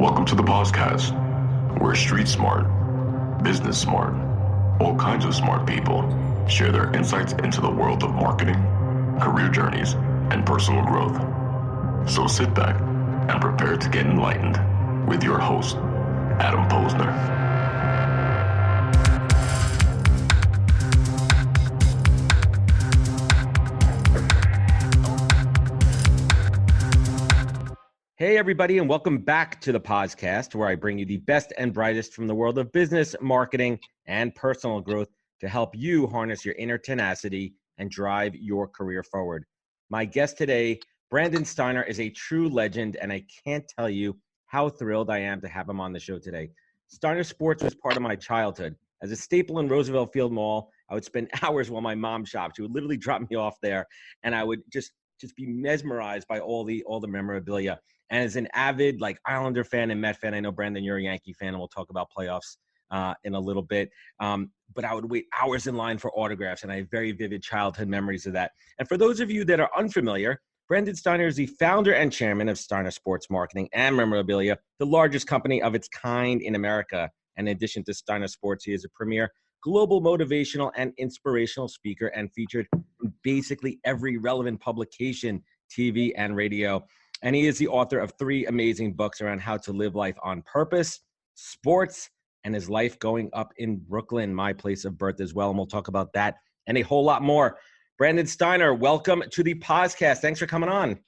Welcome to the podcast, where street smart, business smart, all kinds of smart people share their insights into the world of marketing, career journeys, and personal growth. So sit back and prepare to get enlightened with your host, Adam Posner. Hey, everybody, and welcome back to the podcast, where I bring you the best and brightest from the world of business, marketing, and personal growth to help you harness your inner tenacity and drive your career forward. My guest today, Brandon Steiner, is a true legend, and I can't tell you how thrilled I am to have him on the show today. Steiner Sports was part of my childhood. As a staple in Roosevelt Field Mall, I would spend hours while my mom shopped. She would literally drop me off there, and I would just be mesmerized by all the memorabilia. And as an avid Islander fan and Met fan, I know, Brandon, you're a Yankee fan, and we'll talk about playoffs in a little bit. But I would wait hours in line for autographs, and I have very vivid childhood memories of that. And for those of you that are unfamiliar, Brandon Steiner is the founder and chairman of Steiner Sports Marketing and Memorabilia, the largest company of its kind in America. And in addition to Steiner Sports, he is a premier global motivational and inspirational speaker and featured in basically every relevant publication, TV, and radio. And he is the author of 3 amazing books around how to live life on purpose, sports, and his life going up in Brooklyn, my place of birth as well. And we'll talk about that and a whole lot more. Brandon Steiner, welcome to the podcast. Thanks for coming on.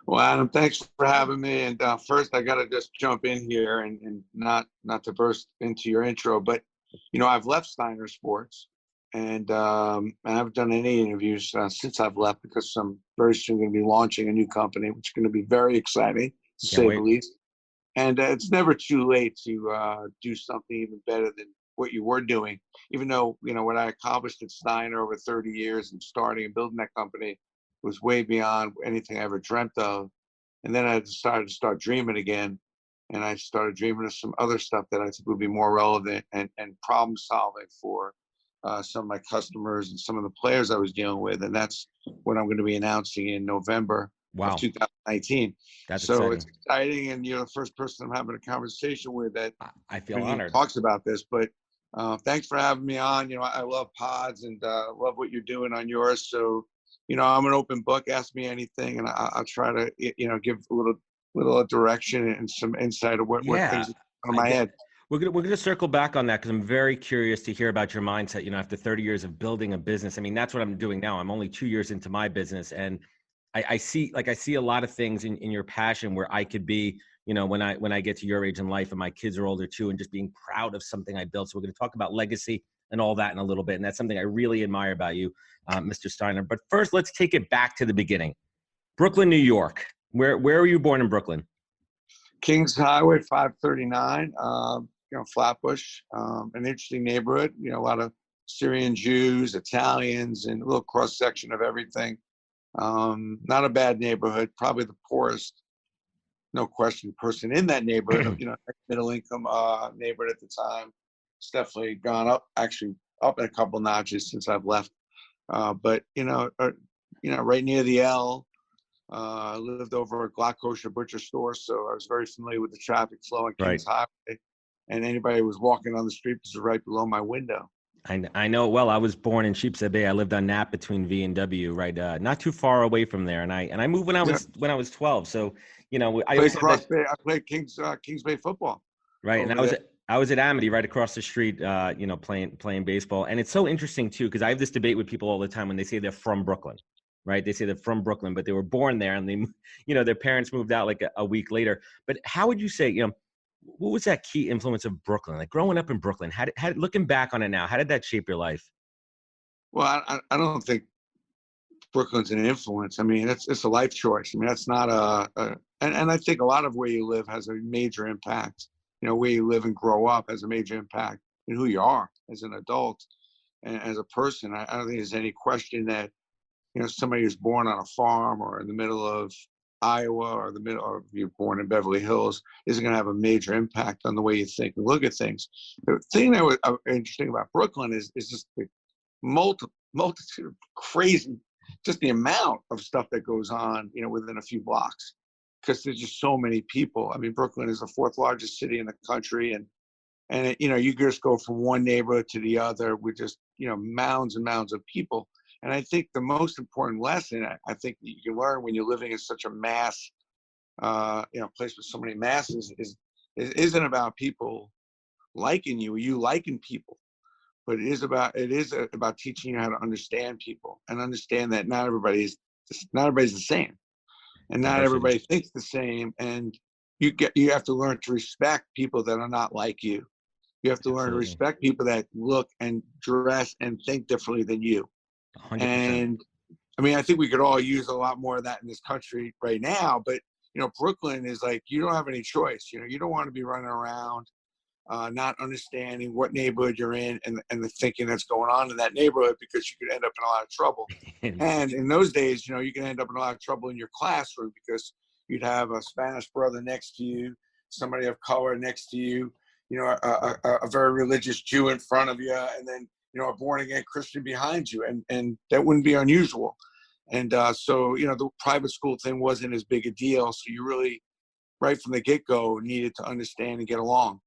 Well, Adam, thanks for having me. And first, I got to just jump in here and not to burst into your intro, but, I've left Steiner Sports. And I haven't done any interviews since I've left, because I'm very soon going to be launching a new company, which is going to be very exciting, to say the least. And it's never too late to do something even better than what you were doing. Even though, what I accomplished at Steiner over 30 years and starting and building that company was way beyond anything I ever dreamt of. And then I decided to start dreaming again. And I started dreaming of some other stuff that I think would be more relevant and problem solving for some of my customers and some of the players I was dealing with. And that's what I'm going to be announcing in November of 2019. That's so exciting. It's exciting. And you're the first person I'm having a conversation with that I feel honored. Talks about this. But thanks for having me on. I love pods and love what you're doing on yours. So, I'm an open book. Ask me anything, and I'll try to, give a little direction and some insight of what things are in my head. We're gonna circle back on that, because I'm very curious to hear about your mindset. After 30 years of building a business, I mean, that's what I'm doing now. I'm only 2 years into my business, and I see a lot of things in your passion where I could be, when I get to your age in life, and my kids are older too, and just being proud of something I built. So we're going to talk about legacy and all that in a little bit, and that's something I really admire about you, Mr. Steiner. But first, let's take it back to the beginning. Brooklyn, New York. Where were you born in Brooklyn? Kings Highway 539. Flatbush, an interesting neighborhood, a lot of Syrian Jews, Italians, and a little cross section of everything. Not a bad neighborhood, probably the poorest, no question, person in that neighborhood, middle income neighborhood at the time. It's definitely gone up in a couple notches since I've left. But, right near the L, I lived over a Glock Kosher butcher store, so I was very familiar with the traffic flow on Kings Highway. And anybody who was walking on the street was right below my window. I know it well. I was born in Sheepshead Bay. I lived on Nap between V and W, right, not too far away from there. And I moved when I was 12. So I played Kings Bay football. Right, and I was at Amity, right across the street, playing baseball. And it's so interesting too, because I have this debate with people all the time when they say they're from Brooklyn. Right, they say they're from Brooklyn, but they were born there, and they, their parents moved out like a week later. But how would you say, what was that key influence of Brooklyn? Like growing up in Brooklyn, how looking back on it now, how did that shape your life? Well, I don't think Brooklyn's an influence. I mean, it's a life choice. I mean, that's not and I think a lot of where you live has a major impact. Where you live and grow up has a major impact in who you are as an adult and as a person. I don't think there's any question that, somebody who's born on a farm or in the middle of Iowa or or you're born in Beverly Hills isn't going to have a major impact on the way you think and look at things. The thing that was interesting about Brooklyn is just the multitude of crazy, just the amount of stuff that goes on, within a few blocks. because there's just so many people. I mean, Brooklyn is the fourth largest city in the country, and you just go from one neighborhood to the other with just, mounds and mounds of people. And I think the most important lesson I think that you can learn when you're living in such a mass, place with so many masses it isn't about people liking you or you liking people, but it is about teaching you how to understand people and understand that not everybody's the same, and not Diversity. everybody thinks the same. And you have to learn to respect people that are not like you. You have to learn to Absolutely. respect people that look and dress and think differently than you. 100%. And I mean, I think we could all use a lot more of that in this country right now. But, Brooklyn is like, you don't have any choice. You don't want to be running around not understanding what neighborhood you're in and the thinking that's going on in that neighborhood, because you could end up in a lot of trouble. And in those days, you can end up in a lot of trouble in your classroom because you'd have a Spanish brother next to you, somebody of color next to you, a very religious Jew in front of you, and then, a born-again Christian behind you. And that wouldn't be unusual. And so, the private school thing wasn't as big a deal. So you really, right from the get-go, needed to understand and get along.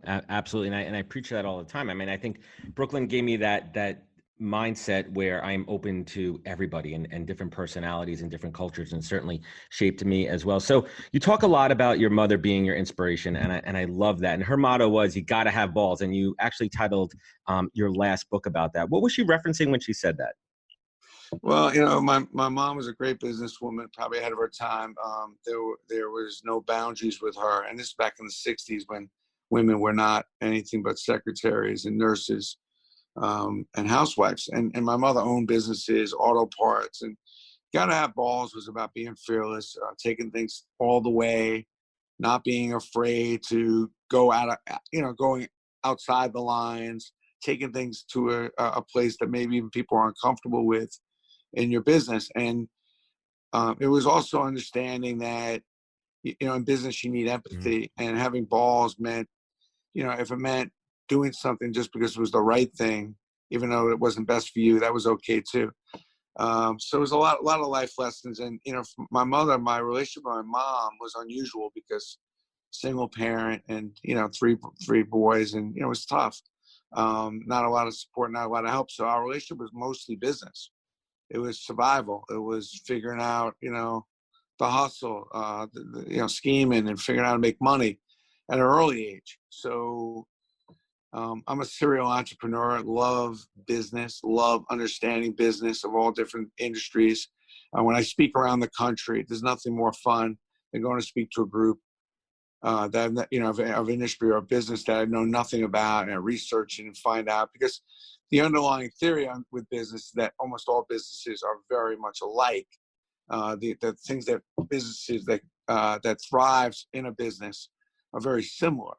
Absolutely. And I preach that all the time. I mean, I think Brooklyn gave me that mindset where I'm open to everybody and different personalities and different cultures, and certainly shaped me as well. So you talk a lot about your mother being your inspiration, and I love that. And her motto was, you got to have balls. And you actually titled your last book about that. What was she referencing when she said that? Well, my mom was a great businesswoman, probably ahead of her time. There was no boundaries with her. And this is back in the 60s when women were not anything but secretaries and nurses and housewives. And my mother owned businesses, auto parts, and gotta have balls was about being fearless, taking things all the way, not being afraid to go going outside the lines, taking things to a place that maybe even people are uncomfortable with in your business. And it was also understanding that, in business, you need empathy, and having balls meant, if it meant doing something just because it was the right thing, even though it wasn't best for you, that was okay too. So it was a lot of life lessons. And, my relationship with my mom was unusual because single parent and, three boys, and, it was tough. Not a lot of support, not a lot of help. So our relationship was mostly business. It was survival. It was figuring out, the hustle, scheming and figuring out how to make money at an early age. So I'm a serial entrepreneur, love business, love understanding business of all different industries. When I speak around the country, there's nothing more fun than going to speak to a group that, of industry or business that I know nothing about, and research and find out, because the underlying theory with business is that almost all businesses are very much alike. The things that businesses that thrives in a business are very similar.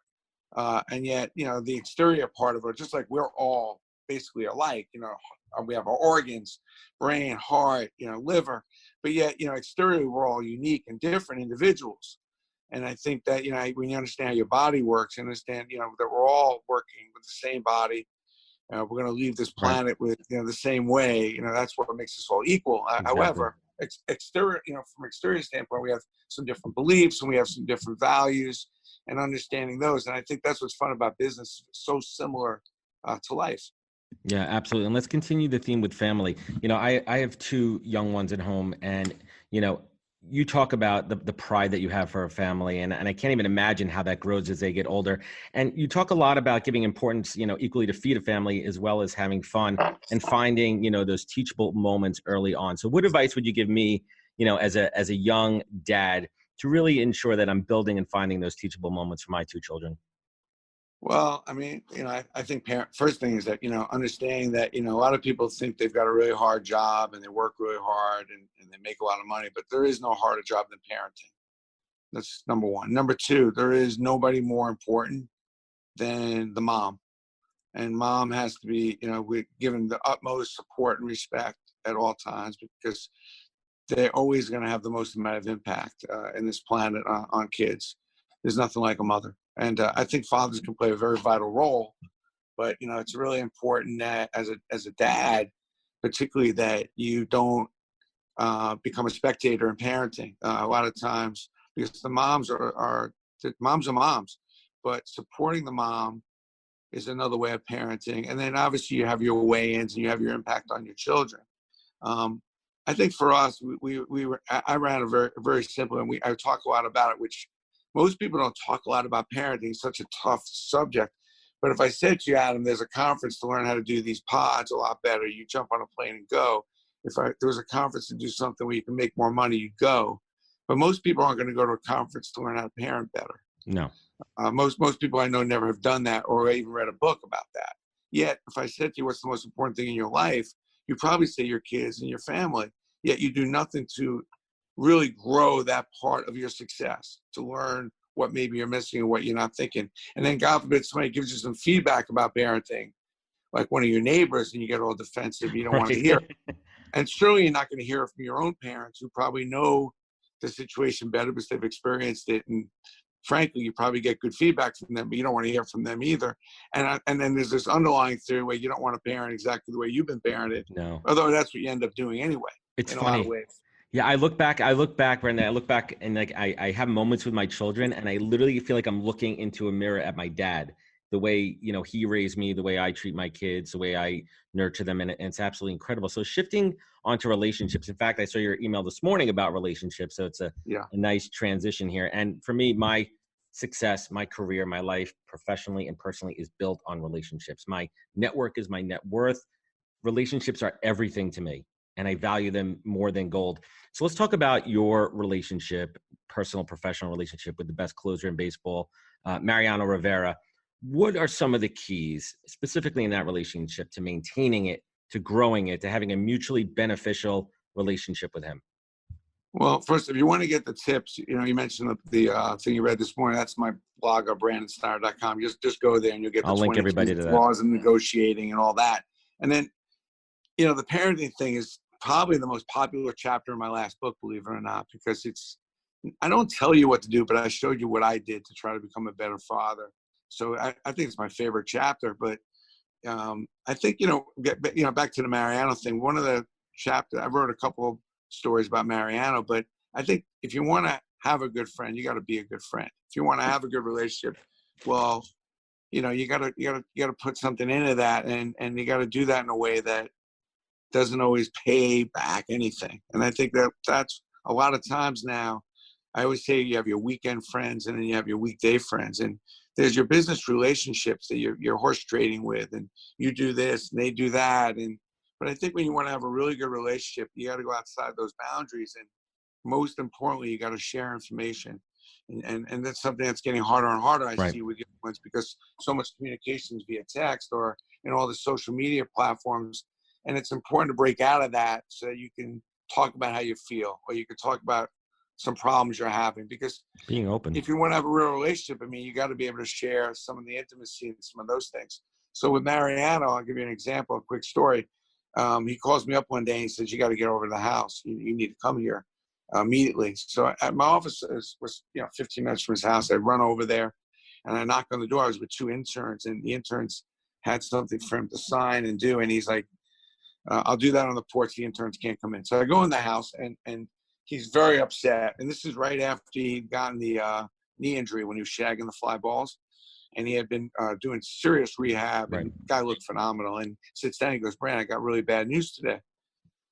And yet, the exterior part of it, just like we're all basically alike, we have our organs, brain, heart, liver, but yet, exteriorly, we're all unique and different individuals. And I think that, when you understand how your body works, you understand, that we're all working with the same body. We're going to leave this planet with, the same way. That's what makes us all equal. Exactly. However, exterior, from exterior standpoint, we have some different beliefs and we have some different values, and understanding those. And I think that's what's fun about business. It's so similar to life. Yeah, absolutely. And let's continue the theme with family. I have two young ones at home, and, you talk about the pride that you have for a family, and I can't even imagine how that grows as they get older. And you talk a lot about giving importance, equally to feed a family as well as having fun and finding, those teachable moments early on. So what advice would you give me, as a young dad, to really ensure that I'm building and finding those teachable moments for my two children? Well, I mean, I think first thing is that, understanding that, a lot of people think they've got a really hard job and they work really hard and they make a lot of money, but there is no harder job than parenting. That's number one. Number two, there is nobody more important than the mom. And mom has to be, we're given the utmost support and respect at all times, because they're always going to have the most amount of impact in this planet on kids. There's nothing like a mother. And I think fathers can play a very vital role, but, it's really important that as a dad, particularly, that you don't become a spectator in parenting. A lot of times because the moms are moms, but supporting the mom is another way of parenting. And then obviously you have your weigh-ins and you have your impact on your children. I think for us, I ran a very, very simple, and I talk a lot about it, which most people don't talk a lot about parenting. It's such a tough subject. But if I said to you, Adam, there's a conference to learn how to do these pods a lot better, you jump on a plane and go. If there was a conference to do something where you can make more money, you go. But most people aren't going to go to a conference to learn how to parent better. No. Most people I know never have done that or even read a book about that. Yet, if I said to you, what's the most important thing in your life, you probably say your kids and your family. Yet you do nothing to really grow that part of your success, to learn what maybe you're missing or what you're not thinking. And then God forbid somebody gives you some feedback about parenting, like one of your neighbors, and you get all defensive, you don't want to hear it. And surely you're not going to hear it from your own parents, who probably know the situation better because they've experienced it. And frankly, you probably get good feedback from them, but you don't want to hear from them either. And then there's this underlying theory where you don't want to parent exactly the way you've been parented. No. Although that's what you end up doing anyway. It's in funny. A lot of ways. Yeah, I look back, Brenda, I look back and like I have moments with my children, and I literally feel like I'm looking into a mirror at my dad, the way, you know, he raised me, the way I treat my kids, the way I nurture them. And it's absolutely incredible. So shifting onto relationships. In fact, I saw your email this morning about relationships. So it's a nice transition here. And for me, my success, my career, my life professionally and personally is built on relationships. My network is my net worth. Relationships are everything to me, and I value them more than gold. So let's talk about your relationship, personal, professional relationship with the best closer in baseball, Mariano Rivera. What are some of the keys, specifically in that relationship, to maintaining it, to growing it, to having a mutually beneficial relationship with him? Well, first, if you want to get the tips, you know, you mentioned the thing you read this morning. That's my blog, BrandonSteiner.com. Just go there and you'll get the I'll link everybody to that. Laws and negotiating and all that. And then, you know, the parenting thing is probably the most popular chapter in my last book, believe it or not, because I don't tell you what to do, but I showed you what I did to try to become a better father. So I think it's my favorite chapter. But I think, back to the Mariano thing, one of the chapters, I wrote a couple of stories about Mariano, but I think if you want to have a good friend, you got to be a good friend. If you want to have a good relationship, well, you got to put something into that, and you got to do that in a way that doesn't always pay back anything. And I think that's a lot of times now. I always say you have your weekend friends and then you have your weekday friends, and there's your business relationships that you're horse trading with, and you do this and they do that. But I think when you want to have a really good relationship, you got to go outside those boundaries, and most importantly, you got to share information. And that's something that's getting harder and harder, I see with young ones, because so much communication is via text or in all the social media platforms. And it's important to break out of that so that you can talk about how you feel, or you can talk about some problems you're having, because being open, if you want to have a real relationship, I mean, you got to be able to share some of the intimacy and some of those things. So with Mariano, I'll give you an example, a quick story. He calls me up one day and he says, you got to get over to the house. You need to come here immediately. So at my office was 15 minutes from his house. I run over there and I knock on the door. I was with two interns, and the interns had something for him to sign and do. And he's like, I'll do that on the porch. The interns can't come in. So I go in the house, and he's very upset. And this is right after he'd gotten the knee injury when he was shagging the fly balls. And he had been doing serious rehab, and the guy looked phenomenal. And sits down, he goes, Brand, I got really bad news today.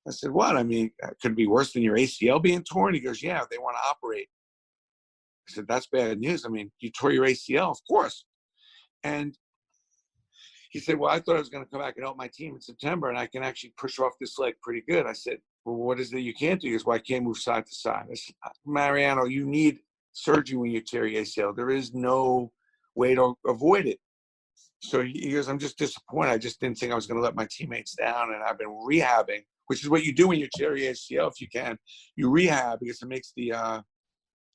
I said, what? I mean, could it be worse than your ACL being torn? He goes, yeah, they want to operate. I said, that's bad news. I mean, you tore your ACL, of course. And he said, well, I thought I was going to come back and help my team in September, and I can actually push off this leg pretty good. I said, well, what is it you can't do? He goes, well, I can't move side to side. I said, Mariano, you need surgery when you tear your ACL. There is no way to avoid it. So he goes, I'm just disappointed. I just didn't think I was going to let my teammates down, and I've been rehabbing, which is what you do when you tear your ACL. If you can, you rehab, because it makes the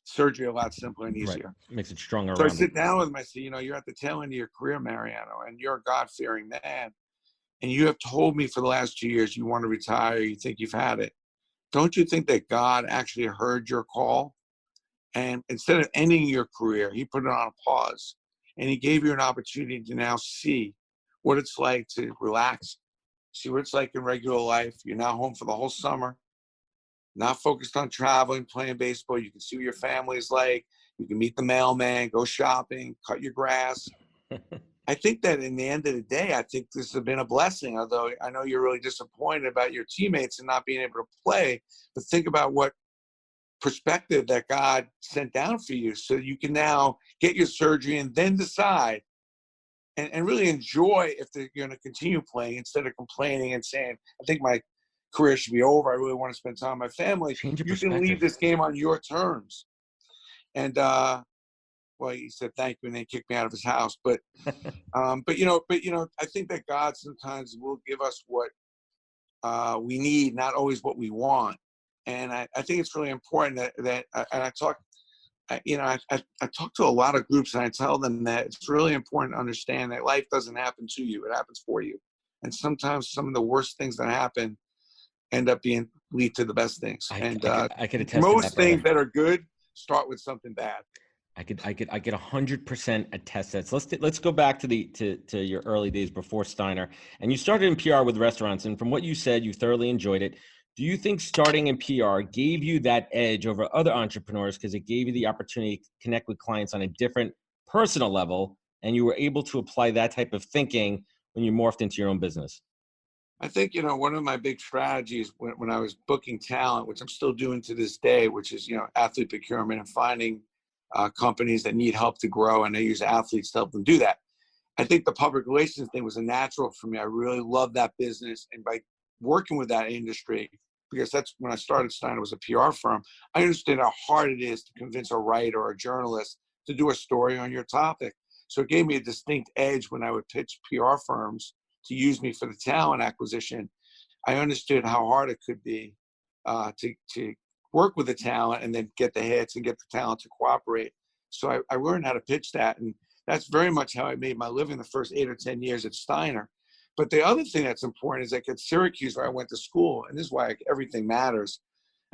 surgery a lot simpler and easier. Right. Makes it stronger. So I sit down with him. I say, you're at the tail end of your career, Mariano, and you're a God-fearing man. And you have told me for the last 2 years you want to retire. You think you've had it. Don't you think that God actually heard your call? And instead of ending your career, he put it on a pause. And he gave you an opportunity to now see what it's like to relax, see what it's like in regular life. You're now home for the whole summer. not focused on traveling, playing baseball. You can see what your family's like. You can meet the mailman, go shopping, cut your grass. I think that in the end of the day, I think this has been a blessing, although I know you're really disappointed about your teammates and not being able to play, but think about what perspective that God sent down for you so you can now get your surgery and then decide and really enjoy if they're going to continue playing instead of complaining and saying, I think my career should be over. I really want to spend time with my family. Change your You can perspective. leave this game on your terms. And, well, he said thank you and then kicked me out of his house. But I think that God sometimes will give us what we need, not always what we want. And I think it's really important that and I talk, I talk to a lot of groups and I tell them that it's really important to understand that life doesn't happen to you, it happens for you. And sometimes some of the worst things that happen end up lead to the best things. I could attest to most that, brother. things that are good start with something bad. I could 100% attest to that. So let's go back to your early days before Steiner, and you started in PR with restaurants. And from what you said, you thoroughly enjoyed it. Do you think starting in PR gave you that edge over other entrepreneurs because it gave you the opportunity to connect with clients on a different personal level, and you were able to apply that type of thinking when you morphed into your own business? I think, one of my big strategies when I was booking talent, which I'm still doing to this day, which is, athlete procurement and finding companies that need help to grow, and I use athletes to help them do that. I think the public relations thing was a natural for me. I really love that business. And by working with that industry, because that's when I started Steiner was a PR firm, I understood how hard it is to convince a writer or a journalist to do a story on your topic. So it gave me a distinct edge when I would pitch PR firms to use me for the talent acquisition. I understood how hard it could be to work with the talent and then get the hits and get the talent to cooperate. So I learned how to pitch that. And that's very much how I made my living the first 8 or 10 years at Steiner. But the other thing that's important is like at Syracuse, where I went to school, and this is why everything matters.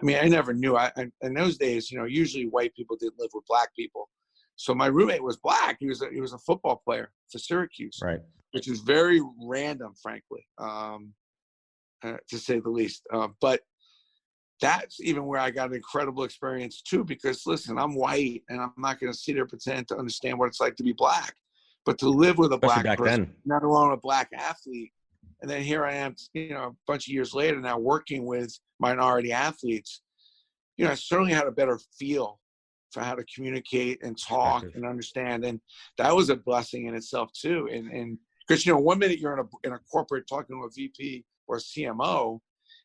I mean, I never knew. In those days, usually white people didn't live with black people. So my roommate was black. He was a football player for Syracuse, right? Which is very random, frankly, to say the least. But that's even where I got an incredible experience too, because listen, I'm white and I'm not going to sit there and pretend to understand what it's like to be black, but to live with a Especially black person, then. not alone a black athlete. And then here I am, a bunch of years later now working with minority athletes, I certainly had a better feel for how to communicate and talk and understand. And that was a blessing in itself too. And because, 1 minute you're in a corporate talking to a VP or a CMO,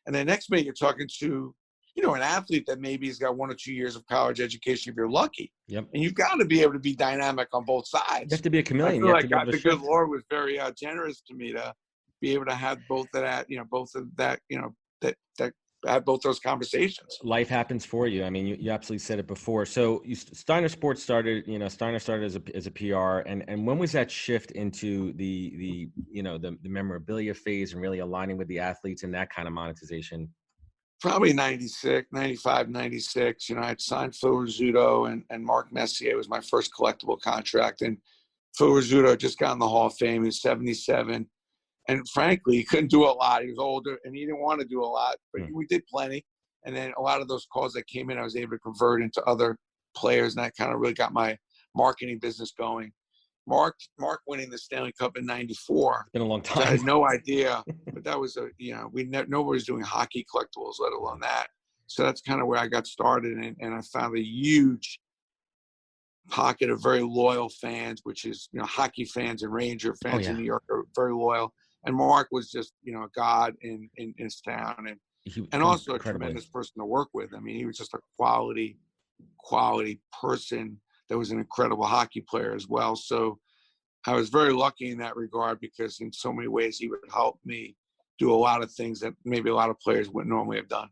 and the next minute you're talking to, an athlete that maybe has got 1 or 2 years of college education if you're lucky. Yep. And you've got to be able to be dynamic on both sides. You have to be a chameleon. I feel like the good Lord was very generous to me to be able to have both of that, that have both those conversations. Life happens for you. I mean, you absolutely said it before. So Steiner Sports started, Steiner started as a PR. And when was that shift into the memorabilia phase and really aligning with the athletes and that kind of monetization? Probably 96, 95, 96. I had signed Phil Rizzuto and Mark Messier was my first collectible contract. And Phil Rizzuto just got in the Hall of Fame. He was 77. And frankly, he couldn't do a lot. He was older and he didn't want to do a lot, but we did plenty. And then a lot of those calls that came in, I was able to convert into other players. And that kind of really got my marketing business going. Mark winning the Stanley Cup in '94. It's been a long time. I had no idea, but that was nobody was doing hockey collectibles, let alone that. So that's kind of where I got started, and I found a huge pocket of very loyal fans, which is hockey fans and Ranger fans in New York are very loyal. And Mark was just a god in his town, and also a tremendous person to work with. I mean, he was just a quality person that was an incredible hockey player as well. So I was very lucky in that regard because in so many ways he would help me do a lot of things that maybe a lot of players wouldn't normally have done.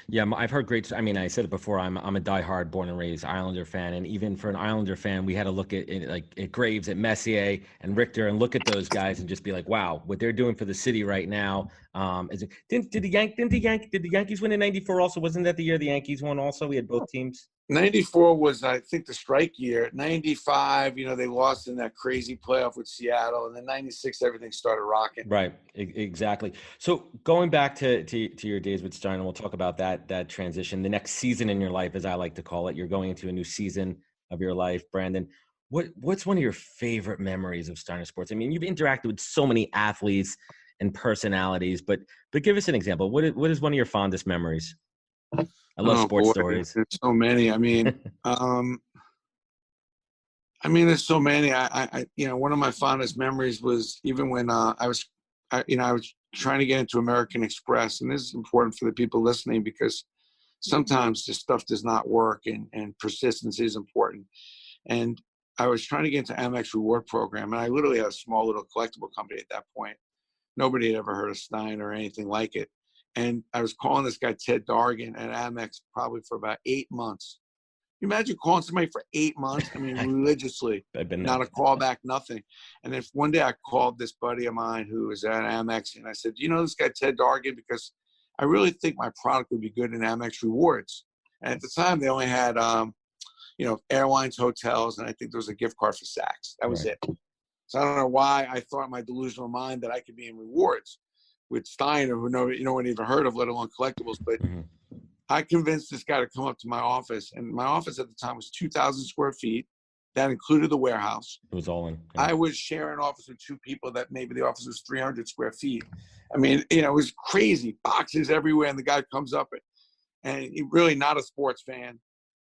Yeah, I've heard great. I mean, I said it before. I'm a diehard, born and raised Islander fan, and even for an Islander fan, we had to look at Graves, at Messier, and Richter, and look at those guys and just be like, wow, what they're doing for the city right now. Did the Yankees win in '94? Also, wasn't that the year the Yankees won? Also, we had both teams. 94 was, I think, the strike year. 95, they lost in that crazy playoff with Seattle. And then 96, everything started rocking. Right. Exactly. So going back to your days with Steiner, we'll talk about that transition, the next season in your life, as I like to call it. You're going into a new season of your life, Brandon. What's one of your favorite memories of Steiner Sports? I mean, you've interacted with so many athletes and personalities, but give us an example. What is one of your fondest memories? I love sports stories. There's so many. There's so many. One of my fondest memories was even when I was trying to get into American Express, and this is important for the people listening because sometimes this stuff does not work, and persistence is important. And I was trying to get into Amex Reward Program, and I literally had a small little collectible company at that point. Nobody had ever heard of Steiner or anything like it. And I was calling this guy, Ted Dargan, at Amex probably for about 8 months. You imagine calling somebody for 8 months? I mean, religiously, not a call back, nothing. And then one day I called this buddy of mine who was at Amex, and I said, you know this guy, Ted Dargan? Because I really think my product would be good in Amex Rewards. And at the time, they only had, airlines, hotels, and I think there was a gift card for Saks. That was it. So I don't know why I thought in my delusional mind that I could be in rewards with Steiner, who no one even heard of, let alone collectibles. But I convinced this guy to come up to my office, and my office at the time was 2,000 square feet. That included the warehouse. It was all in. Yeah. I was sharing an office with two people that maybe the office was 300 square feet. I mean, it was crazy. Boxes everywhere, and the guy comes up, and he's really not a sports fan.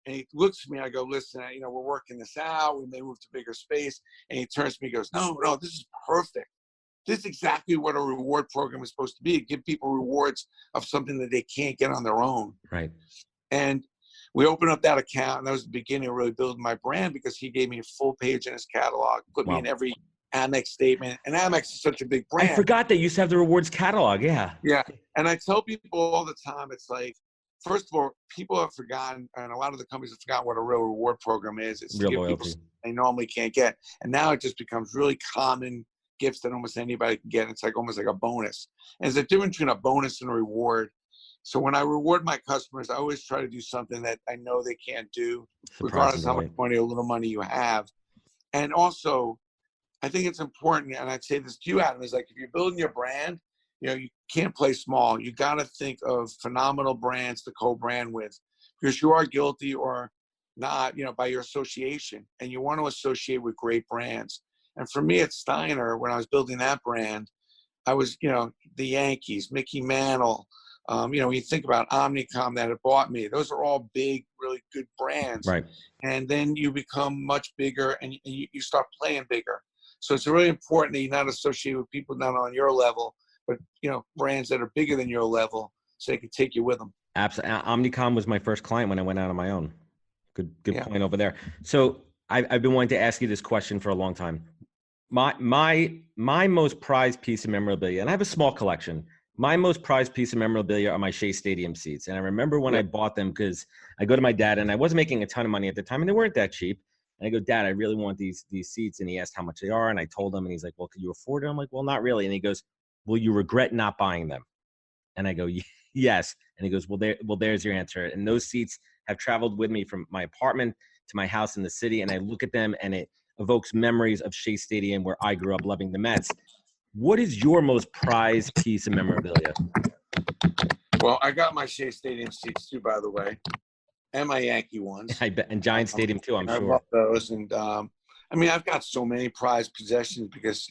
And he looks at me, I go, listen, we're working this out. We may move to bigger space. And he turns to me and goes, no, this is perfect. This is exactly what a reward program is supposed to be. Give people rewards of something that they can't get on their own. Right. And we opened up that account, and that was the beginning of really building my brand because he gave me a full page in his catalog, put me in every Amex statement. And Amex is such a big brand. I forgot that you used to have the rewards catalog. Yeah. Yeah. And I tell people all the time, it's like, first of all, people have forgotten, and a lot of the companies have forgotten what a real reward program is. It's real to give loyalty. people they normally can't get. And now it just becomes really common gifts that almost anybody can get. It's like almost like a bonus. And there's a difference between a bonus and a reward. So when I reward my customers, I always try to do something that I know they can't do, regardless of how much money or little money you have. And also, I think it's important, and I'd say this to you, Adam, is like if you're building your brand, you can't play small. You got to think of phenomenal brands to co-brand with because you are guilty or not, by your association. And you want to associate with great brands. And for me at Steiner, when I was building that brand, I was, the Yankees, Mickey Mantle. When you think about Omnicom that had bought me, those are all big, really good brands. Right. And then you become much bigger and you start playing bigger. So it's really important that you not associate with people not on your level, but, brands that are bigger than your level so they can take you with them. Absolutely. Omnicom was my first client when I went out on my own. Good point over there. So I've been wanting to ask you this question for a long time. My most prized piece of memorabilia, and I have a small collection. My most prized piece of memorabilia are my Shea Stadium seats. And I remember when I bought them because I go to my dad, and I wasn't making a ton of money at the time, and they weren't that cheap. And I go, Dad, I really want these seats. And he asked how much they are. And I told him, and he's like, well, could you afford it? I'm like, well, not really. And he goes, will you regret not buying them? And I go, yes. And he goes, well, there's your answer. And those seats have traveled with me from my apartment to my house in the city. And I look at them, and it evokes memories of Shea Stadium where I grew up loving the Mets. What is your most prized piece of memorabilia? Well, I got my Shea Stadium seats too, by the way, and my Yankee ones. I bet, and Giant Stadium too, I'm sure. I love those. And I've got so many prized possessions because,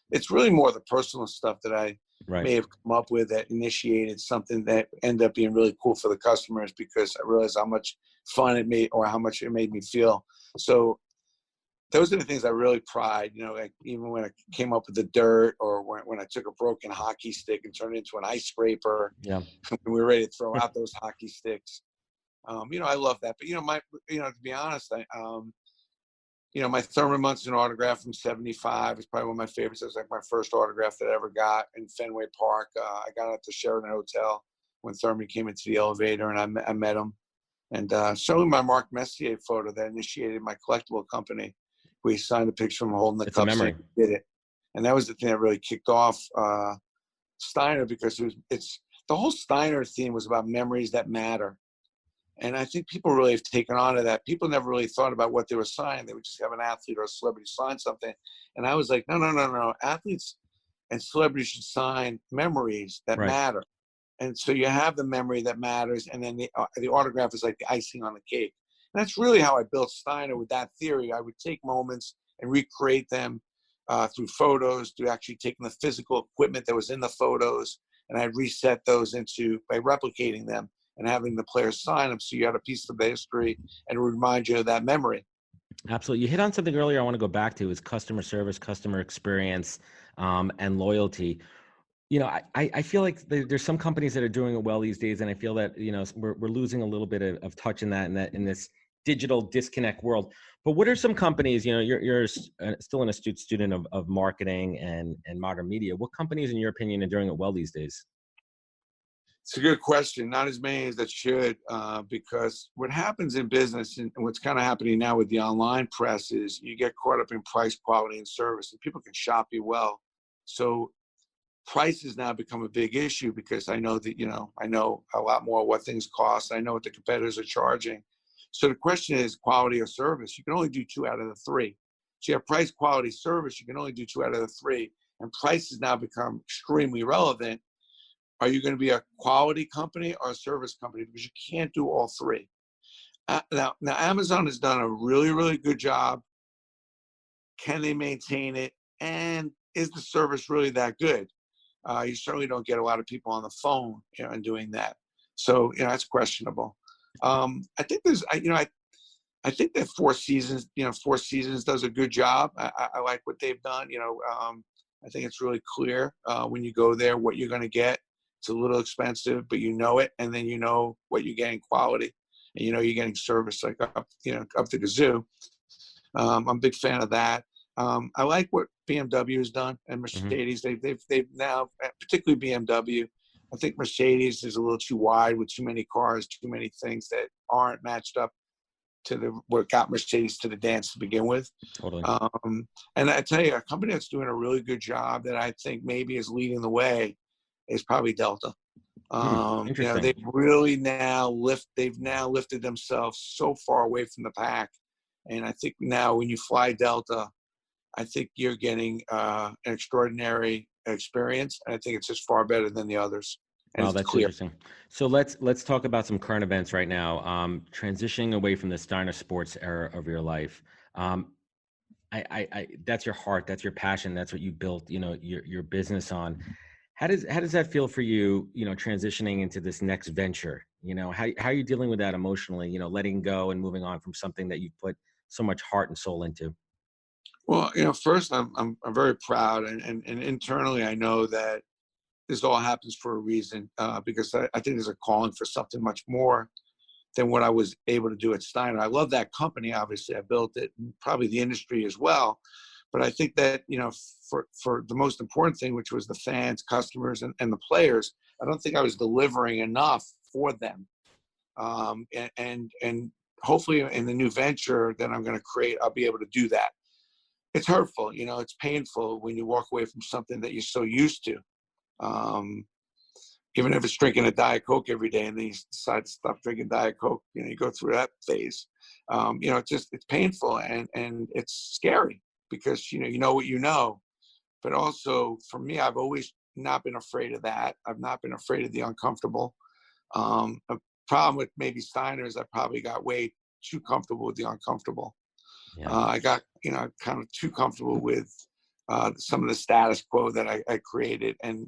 it's really more the personal stuff that I may have come up with that initiated something that ended up being really cool for the customers because I realized how much fun it made or how much it made me feel. So those are the things I really pride, like even when I came up with the dirt or when I took a broken hockey stick and turned it into an ice scraper. Yeah. And we were ready to throw out those hockey sticks. I love that. But, to be honest, my Thurman Munson autograph from 75 is probably one of my favorites. It was like my first autograph that I ever got in Fenway Park. I got it at the Sheraton Hotel when Thurman came into the elevator, and I met him. And showing my Mark Messier photo that initiated my collectible company. We signed a picture of him holding the cup. So did it. And that was the thing that really kicked off Steiner because it's the whole Steiner theme was about memories that matter. And I think people really have taken on to that. People never really thought about what they were signing. They would just have an athlete or a celebrity sign something. And I was like, no. Athletes and celebrities should sign memories that matter. And so you have the memory that matters, and then the autograph is like the icing on the cake. And that's really how I built Steiner with that theory. I would take moments and recreate them through photos, through actually taking the physical equipment that was in the photos, and I'd reset those by replicating them and having the players sign them, so you had a piece of the history and remind you of that memory. Absolutely. You hit on something earlier I want to go back to, is customer service, customer experience, and loyalty. You know, I feel like there's some companies that are doing it well these days, and I feel that, you know, we're losing a little bit of touch in in this digital disconnect world. But what are some companies, you know, you're still an astute student of marketing and modern media. What companies, in your opinion, are doing it well these days? It's a good question. Not as many as that should, because what happens in business, and what's kind of happening now with the online press, is you get caught up in price, quality, and service, and people can shop you well. So price has now become a big issue, because I know that, you know, I know a lot more what things cost. I know what the competitors are charging. So the question is quality or service. You can only do 2 out of the 3. So you have price, quality, service. You can only do 2 out of the 3. And price has now become extremely relevant. Are you going to be a quality company or a service company? Because you can't do all 3. Now Amazon has done a really, really good job. Can they maintain it? And is the service really that good? You certainly don't get a lot of people on the phone, you know, and doing that. So, you know, that's questionable. I think I think that Four Seasons does a good job. I like what they've done. You know, I think it's really clear when you go there what you're going to get. It's a little expensive, but you know it, and then you know what you're getting quality, and you know you're getting service like up to the zoo. I'm a big fan of that. I like what BMW has done, and Mercedes. They've now, particularly BMW. I think Mercedes is a little too wide with too many cars, too many things that aren't matched up to what got Mercedes to the dance to begin with. Totally. And I tell you, a company that's doing a really good job that I think maybe is leading the way is probably Delta. You know, they've really now lifted themselves so far away from the pack. And I think now when you fly Delta, I think you're getting an extraordinary experience. And I think it's just far better than the others. And wow, that's clear. Interesting. So let's talk about some current events right now. Transitioning away from the Steiner Sports era of your life. I that's your heart, that's your passion, that's what you built, you know, your business on. How does that feel for you, you know, transitioning into this next venture? You know, how are you dealing with that emotionally, you know, letting go and moving on from something that you put so much heart and soul into? Well, you know, first I'm very proud, and internally I know that this all happens for a reason, because I think there's a calling for something much more than what I was able to do at Steiner. I love that company. Obviously, I built it, and probably the industry as well. But I think that, you know, for the most important thing, which was the fans, customers, and the players, I don't think I was delivering enough for them. And hopefully in the new venture that I'm going to create, I'll be able to do that. It's hurtful, you know, it's painful when you walk away from something that you're so used to. Even if it's drinking a Diet Coke every day and then you decide to stop drinking Diet Coke, you know, you go through that phase. You know, it's painful and it's scary because, you know what you know. But also for me, I've always not been afraid of that. I've not been afraid of the uncomfortable. A problem with maybe Steiner is I probably got way too comfortable with the uncomfortable. Yeah. I got, you know, kind of too comfortable with some of the status quo that I created, and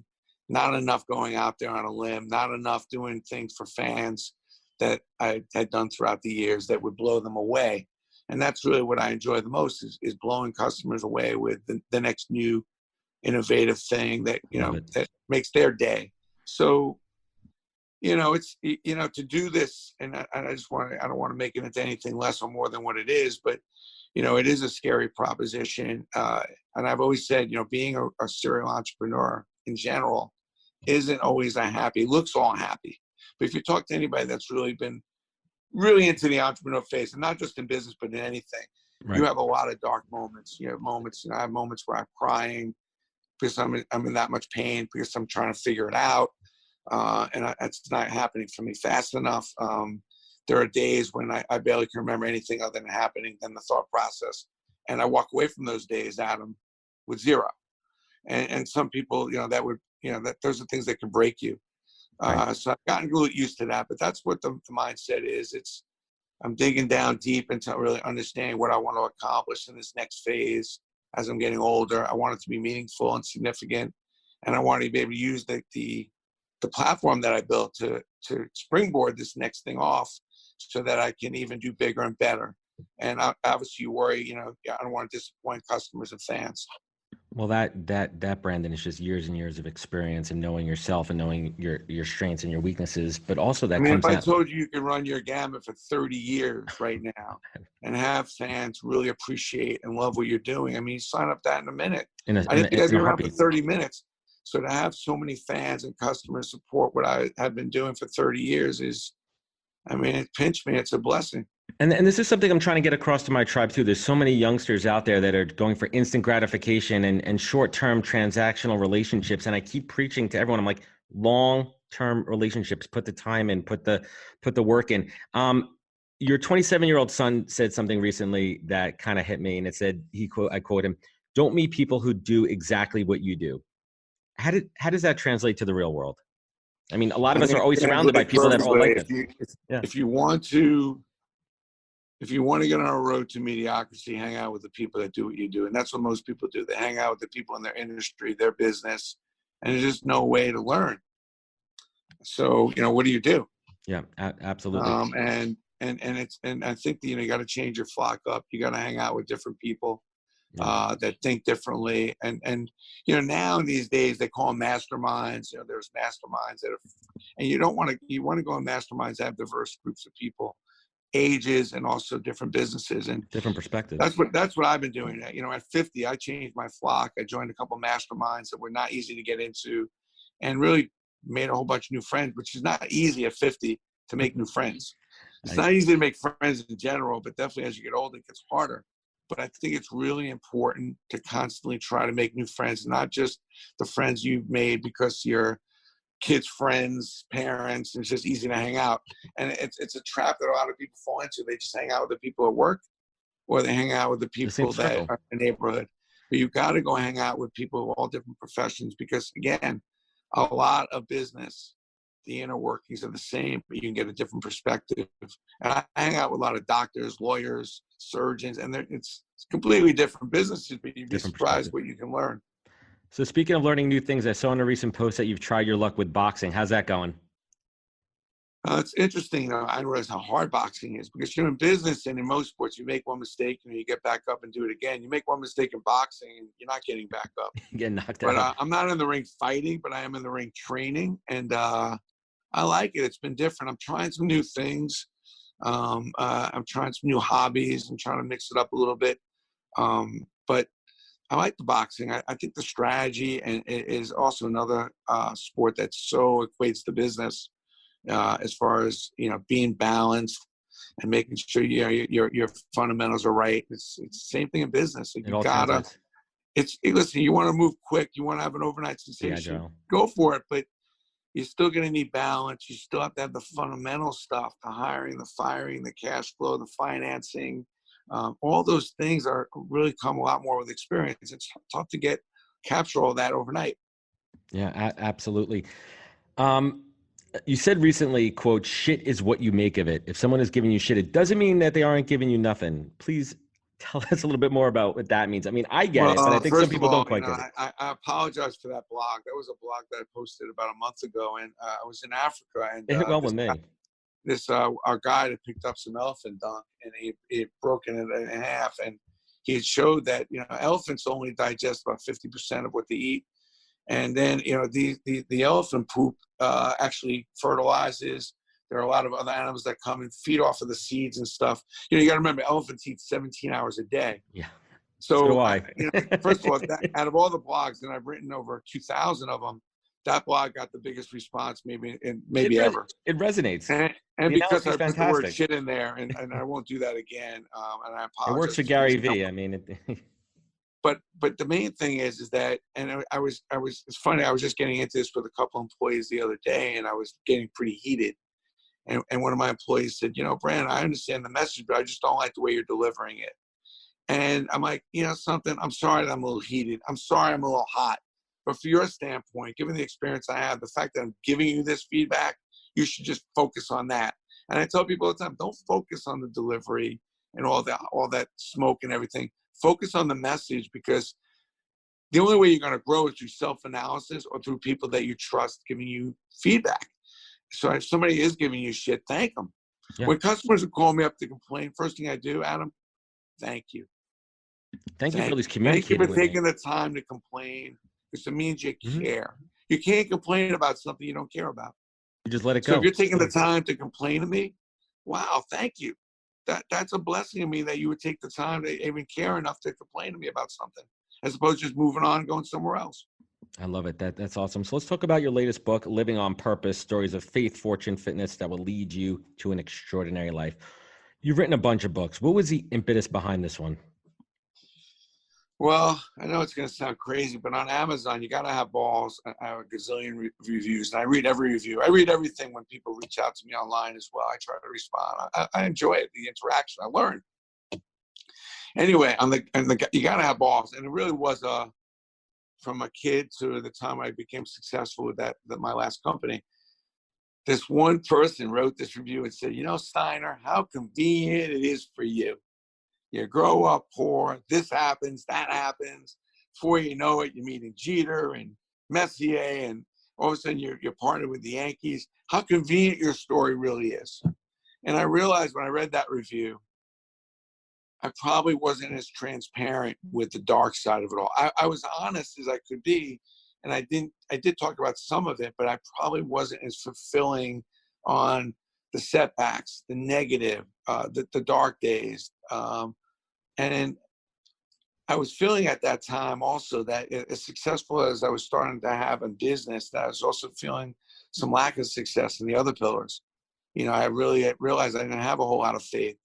not enough going out there on a limb, not enough doing things for fans that I had done throughout the years that would blow them away. And that's really what I enjoy the most is blowing customers away with the next new innovative thing that, you know, that makes their day. So, you know, it's, you know, to do this, and I don't want to make it into anything less or more than what it is, but, you know, it is a scary proposition. And I've always said, you know, being a serial entrepreneur in general isn't always looks all happy. But if you talk to anybody that's really been really into the entrepreneur phase, and not just in business, but in anything, you have a lot of dark moments. You have moments, you know, I have moments where I'm crying because I'm in that much pain because I'm trying to figure it out. And that's not happening for me fast enough. there are days when I barely can remember anything other than happening than the thought process. And I walk away from those days, Adam, with zero. And some people, that would, that those are things that can break you. Right. So I've gotten really used to that, but that's what the mindset is. I'm digging down deep into really understanding what I want to accomplish in this next phase as I'm getting older. I want it to be meaningful and significant. And I want to be able to use the platform that I built to springboard this next thing off so that I can even do bigger and better. And obviously you worry, I don't want to disappoint customers and fans. Well, that Brandon is just years and years of experience and knowing yourself and knowing your strengths and your weaknesses, but also that comes if I down. told you can run your gamut for 30 years right now and have fans really appreciate and love what you're doing, you sign up that in a minute. I didn't think I'd be around for 30 minutes. So to have so many fans and customers support what I have been doing for 30 years is, it pinched me. It's a blessing. And this is something I'm trying to get across to my tribe too. There's so many youngsters out there that are going for instant gratification and short-term transactional relationships. And I keep preaching to everyone, I'm like, long-term relationships, put the time in, put the work in. Your 27-year-old son said something recently that kind of hit me, and it said, I quote him, "Don't meet people who do exactly what you do." How does that translate to the real world? A lot of us are always surrounded by people that are all like us. If you want to get on a road to mediocrity, hang out with the people that do what you do. And that's what most people do. They hang out with the people in their industry, their business, and there's just no way to learn. So, what do you do? Yeah, absolutely. And I think that, you got to change your flock up. You got to hang out with different people that think differently. And now in these days, they call them masterminds. There's masterminds and you want to go in masterminds that have diverse groups of people, ages, and also different businesses and different perspectives. That's what I've been doing. At 50, I changed my flock. I joined a couple masterminds that were not easy to get into, and really made a whole bunch of new friends, which is not easy at 50 to make new friends. It's not easy to make friends in general, but definitely as you get older, it gets harder. But I think it's really important to constantly try to make new friends, not just the friends you've made because you're kids' friends, parents, and it's just easy to hang out. And it's a trap that a lot of people fall into. They just hang out with the people at work, or they hang out with the people that are in the neighborhood. But you've got to go hang out with people of all different professions because, again, a lot of business, the inner workings are the same, but you can get a different perspective. And I hang out with a lot of doctors, lawyers, surgeons, and it's completely different businesses, but you'd be surprised what you can learn. So speaking of learning new things, I saw in a recent post that you've tried your luck with boxing. How's that going? It's interesting. I didn't realize how hard boxing is because in business and in most sports, you make one mistake and you get back up and do it again. You make one mistake in boxing and you're not getting back up. You get knocked out. But I'm not in the ring fighting, but I am in the ring training, and I like it. It's been different. I'm trying some new things. I'm trying some new hobbies. I'm trying to mix it up a little bit. But I like the boxing. I think the strategy is also another sport that so equates to business as far as being balanced and making sure your fundamentals are right. It's the same thing in business. Like you gotta. Listen. You want to move quick. You want to have an overnight sensation. Go for it, but you're still going to need balance. You still have to have the fundamental stuff: the hiring, the firing, the cash flow, the financing. All those things are really come a lot more with experience. It's tough to capture all that overnight. Yeah, absolutely. You said recently, quote, "Shit is what you make of it." If someone is giving you shit, it doesn't mean that they aren't giving you nothing. Please tell us a little bit more about what that means. I get it, but I think some people don't quite get it. I apologize for that blog. That was a blog that I posted about a month ago, and I was in Africa. And it hit well with me. Our guide had picked up some elephant dung, and he had broken it in half, and he had showed that elephants only digest about 50% of what they eat, and then the elephant poop actually fertilizes. There are a lot of other animals that come and feed off of the seeds and stuff. You got to remember, elephants eat 17 hours a day. Yeah. So do I. First of all, out of all the blogs, and I've written over 2,000 of them, that blog got the biggest response maybe ever. It resonates. And because I put the word shit in there, and I won't do that again. And I apologize. It works for Gary V. But the main thing is that, and it's funny, I was just getting into this with a couple employees the other day, and I was getting pretty heated. And one of my employees said, Brandon, I understand the message, but I just don't like the way you're delivering it. And I'm like, something, I'm sorry that I'm a little heated. I'm sorry I'm a little hot. But for your standpoint, given the experience I have, the fact that I'm giving you this feedback, you should just focus on that. And I tell people all the time, don't focus on the delivery and all that smoke and everything. Focus on the message, because the only way you're going to grow is through self-analysis or through people that you trust giving you feedback. So if somebody is giving you shit, thank them. Yeah. When customers will call me up to complain, first thing I do, Adam, thank you. Thank you for at least communicating. Thank you for taking the time to complain, because it means you care. You can't complain about something you don't care about. You just let it go. So if you're taking the time to complain to me, wow, thank you. That's a blessing to me that you would take the time to even care enough to complain to me about something, as opposed to just moving on and going somewhere else. I love it. That's awesome. So let's talk about your latest book, Living on Purpose, Stories of Faith, Fortune, Fitness that will lead you to an extraordinary life. You've written a bunch of books. What was the impetus behind this one? Well, I know it's going to sound crazy, but on Amazon, you got to have balls. I have a gazillion reviews, and I read every review. I read everything when people reach out to me online as well. I try to respond. I enjoy it, the interaction. I learn. Anyway, you got to have balls, and it really was from a kid to the time I became successful with my last company. This one person wrote this review and said, Steiner, how convenient it is for you. You grow up poor, this happens, that happens. Before you know it, you're meeting Jeter and Messier, and all of a sudden you're partnered with the Yankees. How convenient your story really is. And I realized when I read that review, I probably wasn't as transparent with the dark side of it all. I was honest as I could be, and I did talk about some of it, but I probably wasn't as fulfilling on the setbacks, the negative, the dark days. And I was feeling at that time also that as successful as I was starting to have in business, that I was also feeling some lack of success in the other pillars. I really realized I didn't have a whole lot of faith.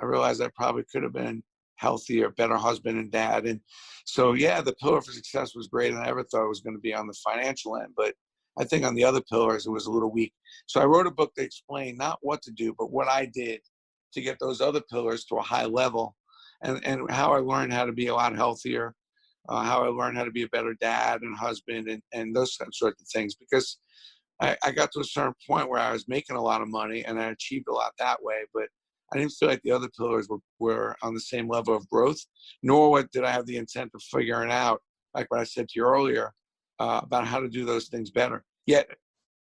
I realized I probably could have been healthier, better husband and dad. And so, yeah, the pillar for success was great. And I never thought it was going to be on the financial end, but I think on the other pillars, it was a little weak. So I wrote a book to explain not what to do, but what I did to get those other pillars to a high level, and how I learned how to be a lot healthier, how I learned how to be a better dad and husband, and those sorts of things. Because I got to a certain point where I was making a lot of money and I achieved a lot that way, but I didn't feel like the other pillars were on the same level of growth, nor did I have the intent of figuring out, like what I said to you earlier, about how to do those things better. Yet,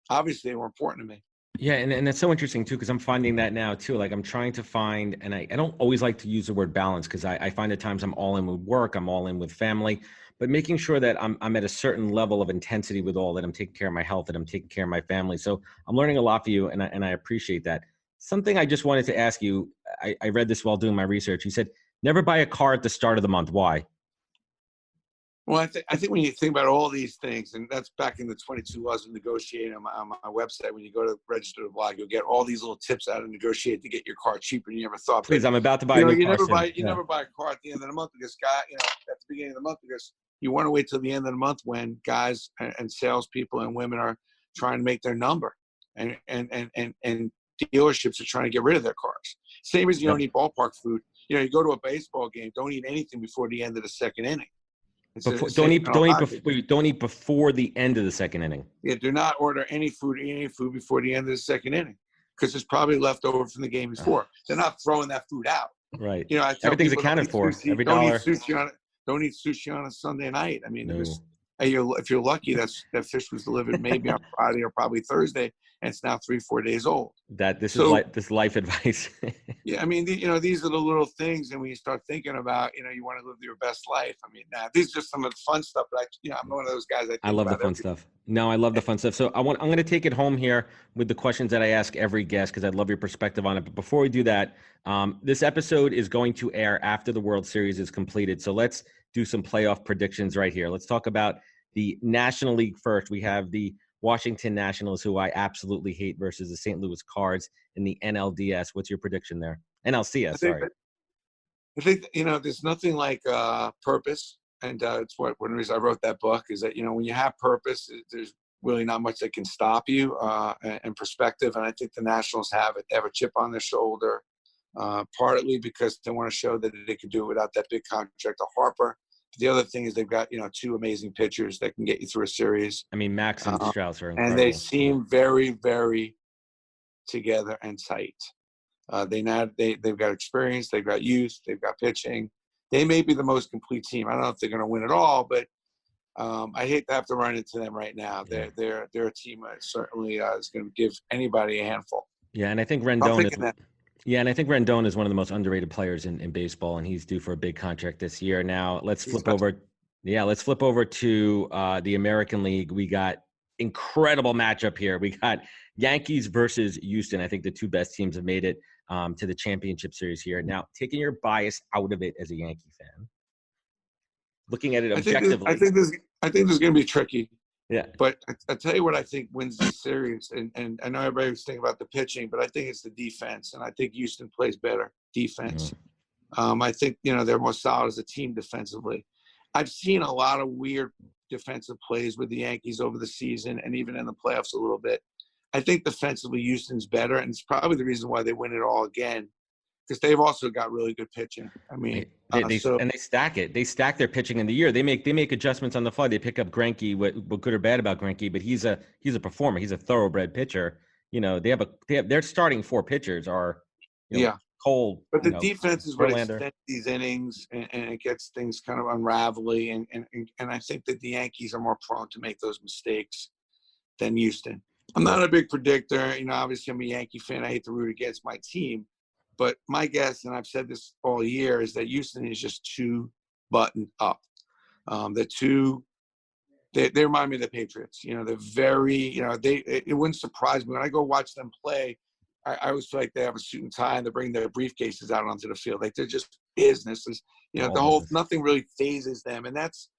obviously, they were important to me. Yeah, and that's so interesting too, because I'm finding that now too. Like I'm trying to find, and I don't always like to use the word balance, because I find at times I'm all in with work, I'm all in with family, but making sure that I'm at a certain level of intensity with all that. I'm taking care of my health, that I'm taking care of my family. So I'm learning a lot for you, and I appreciate that. Something I just wanted to ask you, I read this while doing my research. You said, never buy a car at the start of the month. Why? Well, I think when you think about all these things, and that's back in the 22 laws of negotiating on my website, when you go to register the blog, you'll get all these little tips how to negotiate to get your car cheaper than you ever thought. Please, I'm about to buy a new car. You never buy a car at the end of the month, because at the beginning of the month, because you want to wait till the end of the month when guys and salespeople and women are trying to make their number, and dealerships are trying to get rid of their cars. Same as you don't eat ballpark food. You go to a baseball game, don't eat anything before the end of the second inning. Don't eat before the end of the second inning. Yeah, do not order any food before the end of the second inning, because it's probably left over from the game before. They're not throwing that food out. Right. I tell Everything's people, accounted for. Every don't dollar. Don't eat sushi on a Sunday night. I mean, No. if you're lucky, that fish was delivered maybe on Friday or probably Thursday, and it's now 3-4 days old. This is life advice. Yeah, I mean, these are the little things, and when you start thinking about, you want to live your best life. I mean, these are just some of the fun stuff. But I'm one of those guys. I love the fun stuff. No, I love the fun stuff. So I'm going to take it home here with the questions that I ask every guest, because I'd love your perspective on it. But before we do that, this episode is going to air after the World Series is completed. So let's do some playoff predictions right here. Let's talk about the National League first. We have the Washington Nationals, who I absolutely hate, versus the St. Louis Cards in the NLDS. What's your prediction there? NLCS, sorry. I think, there's nothing like purpose. And it's one of the reasons I wrote that book is that, when you have purpose, there's really not much that can stop you and perspective. And I think the Nationals have it. They have a chip on their shoulder, partly because they want to show that they can do it without that big contract of Harper. But the other thing is they've got, two amazing pitchers that can get you through a series. I mean, Max and Strauss are incredible. And they seem very, very together and tight. They've got experience, they've got youth, they've got pitching. They may be the most complete team. I don't know if they're going to win it all, but I hate to have to run into them right now. Yeah. They're a team that certainly is going to give anybody a handful. Yeah, and I think Rendon is one of the most underrated players in baseball, and he's due for a big contract this year. Now let's flip over to the American League. We got incredible matchup here. We got Yankees versus Houston. I think the two best teams have made it to the championship series here. Now, taking your bias out of it as a Yankee fan, looking at it objectively, I think this is going to be tricky. Yeah. But I tell you what I think wins this series, and I know everybody was thinking about the pitching, but I think it's the defense, and I think Houston plays better defense. I think, they're more solid as a team defensively. I've seen a lot of weird defensive plays with the Yankees over the season and even in the playoffs a little bit. I think defensively Houston's better, and it's probably the reason why they win it all again, because they've also got really good pitching. I mean, they stack it. They stack their pitching in the year. They make adjustments on the fly. They pick up Greinke. What good or bad about Greinke? But he's a performer. He's a thoroughbred pitcher. Their starting four pitchers are Cole. But the defense is what extends these innings, and it gets things kind of unraveling. And I think that the Yankees are more prone to make those mistakes than Houston. I'm not a big predictor. Obviously I'm a Yankee fan. I hate to root against my team. But my guess, and I've said this all year, is that Houston is just too buttoned up. They remind me of the Patriots. They're very, it wouldn't surprise me. When I go watch them play, I always feel like they have a suit and tie and they bring their briefcases out onto the field. Like they're just business. Nothing really phases them. And that's,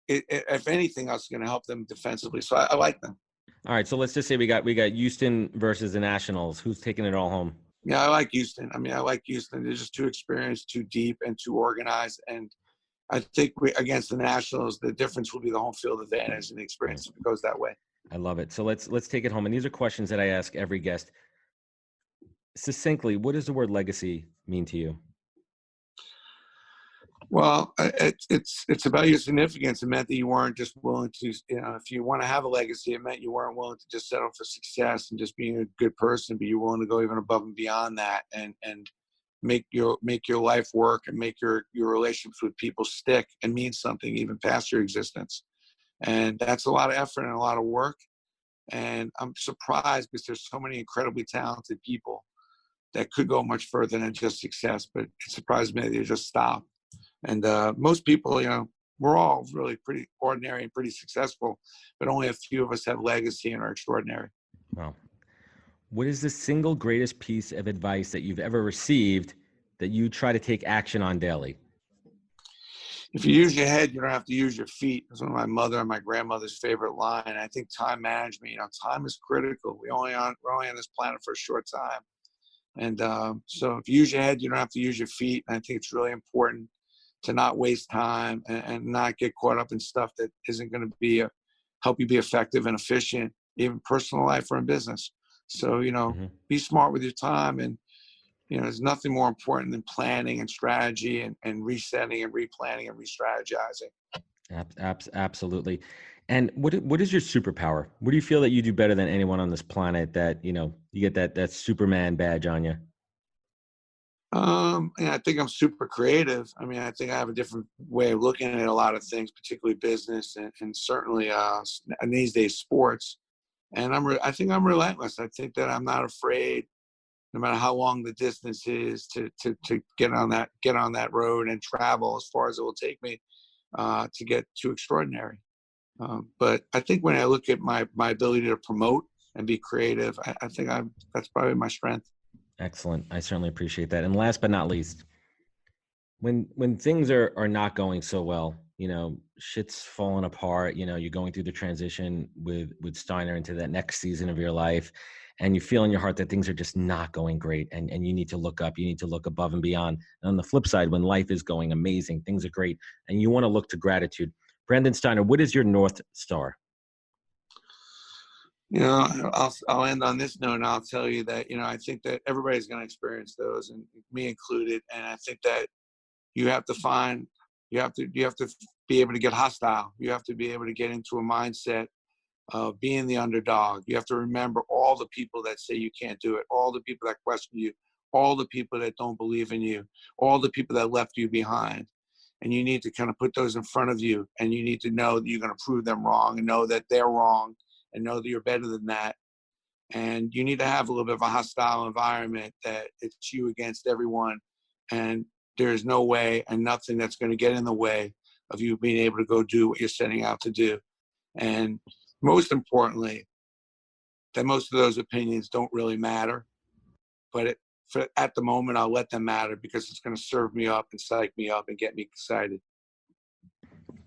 if anything else, is going to help them defensively. So I like them. All right. So let's just say we got Houston versus the Nationals. Who's taking it all home? Yeah, I like Houston. I like Houston. They're just too experienced, too deep, and too organized. And I think against the Nationals, the difference will be the home field advantage and the experience if it goes that way. I love it. So let's take it home. And these are questions that I ask every guest. Succinctly, what does the word legacy mean to you? Well, it's about your significance. It meant that you weren't just willing to, if you want to have a legacy, it meant you weren't willing to just settle for success and just being a good person, but you're willing to go even above and beyond that and make your life work and make your relationships with people stick and mean something even past your existence. And that's a lot of effort and a lot of work. And I'm surprised because there's so many incredibly talented people that could go much further than just success, but it surprised me that they just stopped. And most people, we're all really pretty ordinary and pretty successful, but only a few of us have legacy and are extraordinary. Wow. What is the single greatest piece of advice that you've ever received that you try to take action on daily? If you use your head, you don't have to use your feet. It's one of my mother and my grandmother's favorite line. I think time management, time is critical. We're only on this planet for a short time. And so if you use your head, you don't have to use your feet. And I think it's really important to not waste time and not get caught up in stuff that isn't going to help you be effective and efficient, even personal life or in business. So, be smart with your time. And, there's nothing more important than planning and strategy and resetting and replanning and re-strategizing. Absolutely. And what is your superpower? What do you feel that you do better than anyone on this planet that, you get that Superman badge on you? I think I'm super creative. I think I have a different way of looking at a lot of things, particularly business and certainly these days sports. And I think I'm relentless. I think that I'm not afraid, no matter how long the distance is, to get on that road and travel as far as it will take me to get to extraordinary. But I think when I look at my ability to promote and be creative, I think that's probably my strength. Excellent. I certainly appreciate that. And last but not least, when things are not going so well, shit's falling apart, you're going through the transition with Steiner into that next season of your life, and you feel in your heart that things are just not going great, and you need to look up, you need to look above and beyond. And on the flip side, when life is going amazing, things are great, and you want to look to gratitude. Brandon Steiner, what is your North Star? I'll end on this note, and I'll tell you that, I think that everybody's going to experience those, and me included. And I think that you have to be able to get hostile. You have to be able to get into a mindset of being the underdog. You have to remember all the people that say you can't do it, all the people that question you, all the people that don't believe in you, all the people that left you behind. And you need to kind of put those in front of you, and you need to know that you're going to prove them wrong, and know that they're wrong, and know that you're better than that. And you need to have a little bit of a hostile environment, that it's you against everyone. And there's no way and nothing that's going to get in the way of you being able to go do what you're setting out to do. And most importantly, that most of those opinions don't really matter. But at the moment, I'll let them matter, because it's going to serve me up and psych me up and get me excited.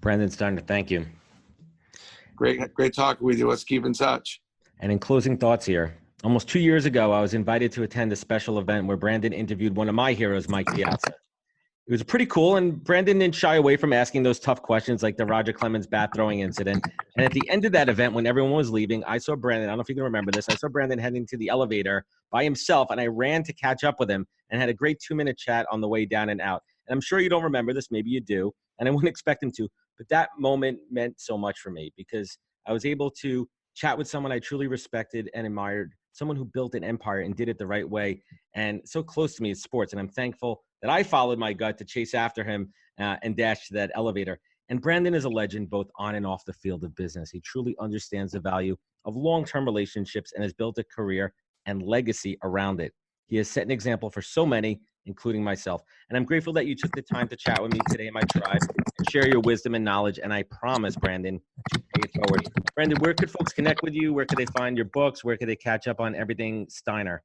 Brandon Steiner, thank you. Great talking with you. Let's keep in touch. And in closing thoughts here, almost 2 years ago, I was invited to attend a special event where Brandon interviewed one of my heroes, Mike Piazza. It was pretty cool, and Brandon didn't shy away from asking those tough questions, like the Roger Clemens bat throwing incident. And at the end of that event, when everyone was leaving, I saw Brandon. I don't know if you can remember this. I saw Brandon heading to the elevator by himself, and I ran to catch up with him and had a great 2-minute chat on the way down and out. And I'm sure you don't remember this. Maybe you do, and I wouldn't expect him to. But that moment meant so much for me, because I was able to chat with someone I truly respected and admired, someone who built an empire and did it the right way, and so close to me is sports. And I'm thankful that I followed my gut to chase after him and dash to that elevator. And Brandon is a legend both on and off the field of business. He truly understands the value of long-term relationships and has built a career and legacy around it. He has set an example for so many, including myself. And I'm grateful that you took the time to chat with me today, my tribe, and share your wisdom and knowledge. And I promise, Brandon, to pay it forward. Brandon, where could folks connect with you? Where could they find your books? Where could they catch up on everything Steiner?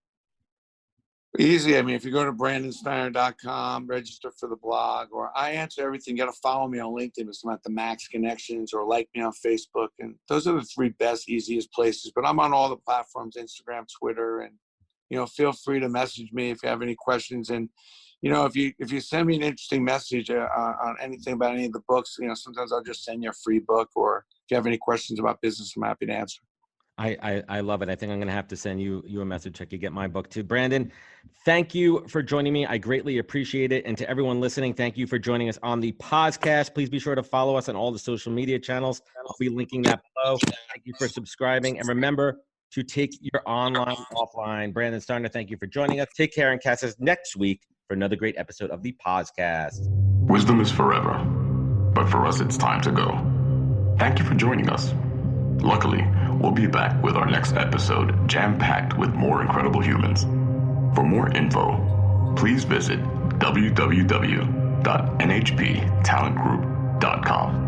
Easy. I mean, if you go to brandonsteiner.com, register for the blog, or I answer everything. You got to follow me on LinkedIn if I'm at the Max Connections, or like me on Facebook. And those are the 3 best, easiest places. But I'm on all the platforms, Instagram, Twitter, and, feel free to message me if you have any questions. And, if you send me an interesting message on anything about any of the books, sometimes I'll just send you a free book, or if you have any questions about business, I'm happy to answer. I love it. I think I'm going to have to send you a message so you get my book too. Brandon, thank you for joining me. I greatly appreciate it. And to everyone listening, thank you for joining us on the podcast. Please be sure to follow us on all the social media channels. I'll be linking that below. Thank you for subscribing. And remember to take your online, offline. Brandon Steiner, thank you for joining us. Take care, and catch us next week for another great episode of the podcast. Wisdom is forever, but for us, it's time to go. Thank you for joining us. Luckily, we'll be back with our next episode jam-packed with more incredible humans. For more info, please visit www.nhptalentgroup.com.